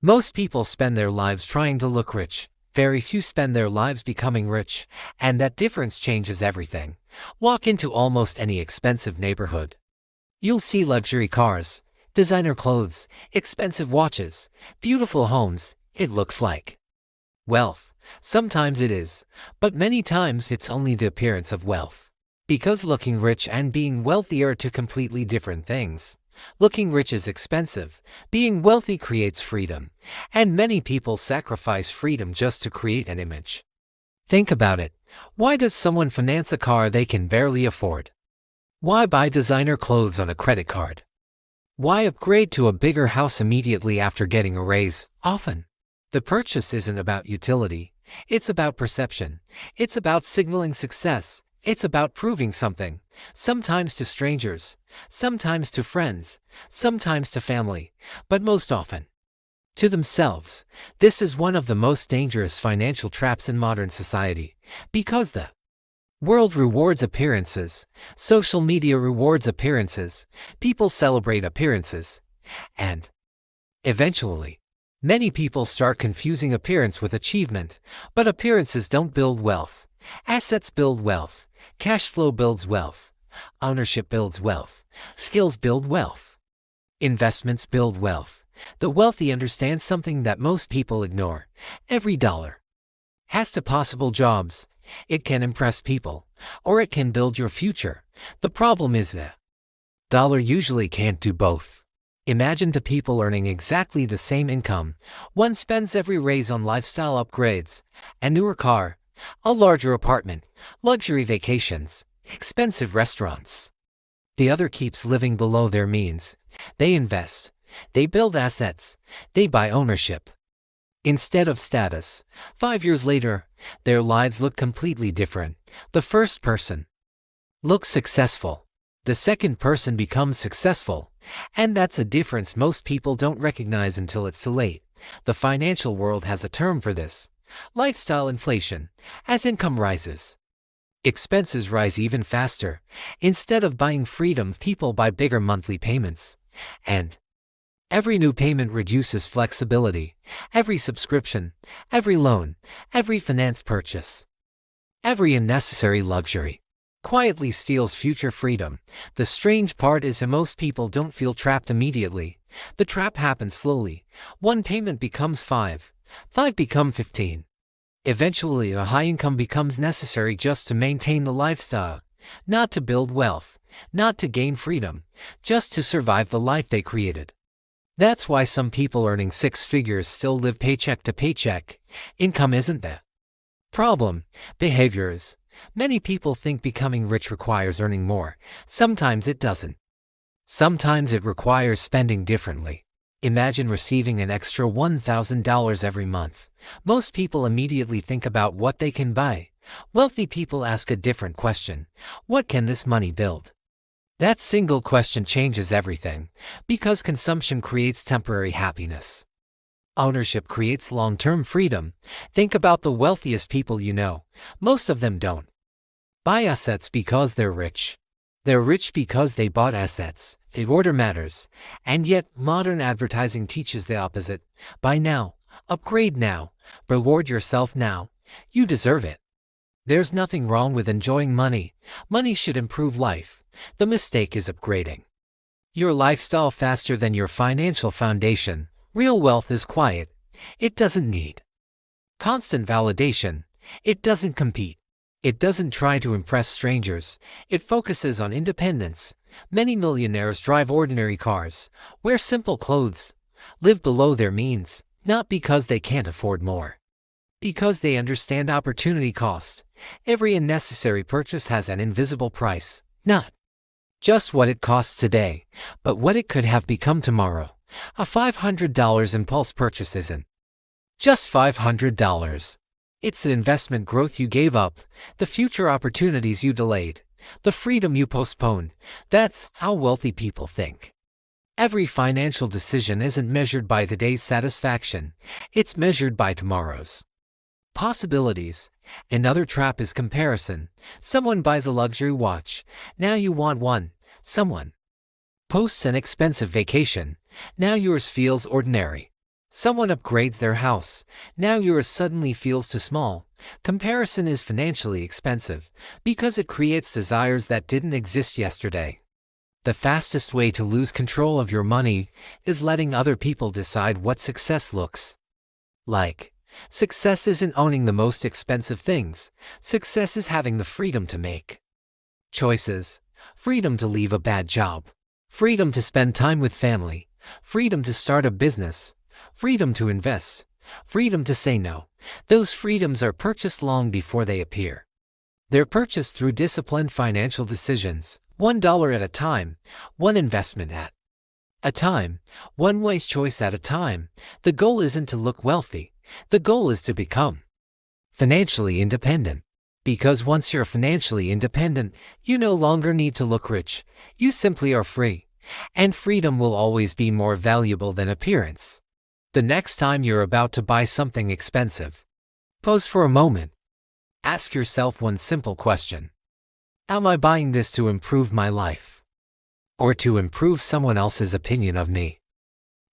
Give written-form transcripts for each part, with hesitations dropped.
Most people spend their lives trying to look rich. Very few spend their lives becoming rich, and that difference changes everything. Walk into almost any expensive neighborhood. You'll see luxury cars, designer clothes, expensive watches, beautiful homes. It looks like wealth. Sometimes it is, but many times it's only the appearance of wealth. Because looking rich and being wealthy are two completely different things. Looking rich is expensive, being wealthy creates freedom, and many people sacrifice freedom just to create an image. Think about it. Why does someone finance a car they can barely afford? Why buy designer clothes on a credit card? Why upgrade to a bigger house immediately after getting a raise? Often, the purchase isn't about utility, it's about perception. It's about signaling success. It's about proving something, sometimes to strangers, sometimes to friends, sometimes to family, but most often to themselves. This is one of the most dangerous financial traps in modern society, because the world rewards appearances, social media rewards appearances, people celebrate appearances, and eventually, many people start confusing appearance with achievement, but appearances don't build wealth. Assets build wealth. Cash flow builds wealth. Ownership builds wealth. Skills build wealth. Investments build wealth. The wealthy understand something that most people ignore. Every dollar has two possible jobs. It can impress people, or it can build your future. The problem is that dollar usually can't do both. Imagine two people earning exactly the same income. One spends every raise on lifestyle upgrades, a newer car, a larger apartment, luxury vacations, expensive restaurants. The other keeps living below their means. They invest. They build assets. They buy ownership. Instead of status, 5 years later, their lives look completely different. The first person looks successful. The second person becomes successful. And that's a difference most people don't recognize until it's too late. The financial world has a term for this. Lifestyle inflation. As income rises, expenses rise even faster. Instead of buying freedom, people buy bigger monthly payments. And every new payment reduces flexibility. Every subscription, every loan, every finance purchase, every unnecessary luxury quietly steals future freedom. The strange part is that most people don't feel trapped immediately. The trap happens slowly. One payment becomes five become 15. Eventually, a high income becomes necessary just to maintain the lifestyle, not to build wealth, not to gain freedom, just to survive the life they created. That's why some people earning six figures still live paycheck to paycheck. Income isn't the problem, behavior is. Many people think becoming rich requires earning more. Sometimes it doesn't. Sometimes it requires spending differently. Imagine receiving an extra $1,000 every month. Most people immediately think about what they can buy. Wealthy people ask a different question. What can this money build? That single question changes everything, because consumption creates temporary happiness. Ownership creates long-term freedom. Think about the wealthiest people you know. Most of them don't buy assets because they're rich. They're rich because they bought assets. The order matters. And yet, modern advertising teaches the opposite. Buy now. Upgrade now. Reward yourself now. You deserve it. There's nothing wrong with enjoying money. Money should improve life. The mistake is upgrading your lifestyle faster than your financial foundation. Real wealth is quiet. It doesn't need constant validation. It doesn't compete. It doesn't try to impress strangers. It focuses on independence. Many millionaires drive ordinary cars, wear simple clothes, live below their means, not because they can't afford more, because they understand opportunity cost. Every unnecessary purchase has an invisible price, not just what it costs today, but what it could have become tomorrow. A $500 impulse purchase isn't just $500. It's the investment growth you gave up, the future opportunities you delayed, the freedom you postponed. That's how wealthy people think. Every financial decision isn't measured by today's satisfaction. It's measured by tomorrow's possibilities. Another trap is comparison. Someone buys a luxury watch. Now you want one. Someone posts an expensive vacation. Now yours feels ordinary. Someone upgrades their house. Now yours suddenly feels too small. Comparison is financially expensive because it creates desires that didn't exist yesterday. The fastest way to lose control of your money is letting other people decide what success looks like. Success isn't owning the most expensive things. Success is having the freedom to make choices, freedom to leave a bad job, freedom to spend time with family, freedom to start a business, freedom to invest, freedom to say no. Those freedoms are purchased long before they appear. They're purchased through disciplined financial decisions, $1 at a time, one investment at a time, one wise choice at a time. The goal isn't to look wealthy. The goal is to become financially independent. Because once you're financially independent, you no longer need to look rich. You simply are free. And freedom will always be more valuable than appearance. The next time you're about to buy something expensive, pause for a moment. Ask yourself one simple question. Am I buying this to improve my life? Or to improve someone else's opinion of me?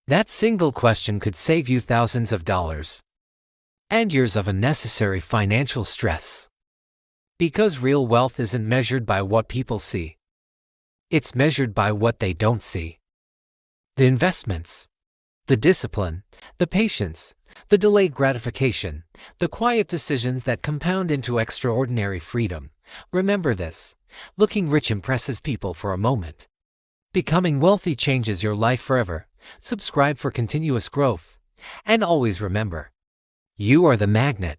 That single question could save you thousands of dollars and years of unnecessary financial stress. Because real wealth isn't measured by what people see. It's measured by what they don't see. The investments, the discipline, the patience, the delayed gratification, the quiet decisions that compound into extraordinary freedom. Remember this. Looking rich impresses people for a moment. Becoming wealthy changes your life forever. Subscribe for continuous growth. And always remember, you are the magnet.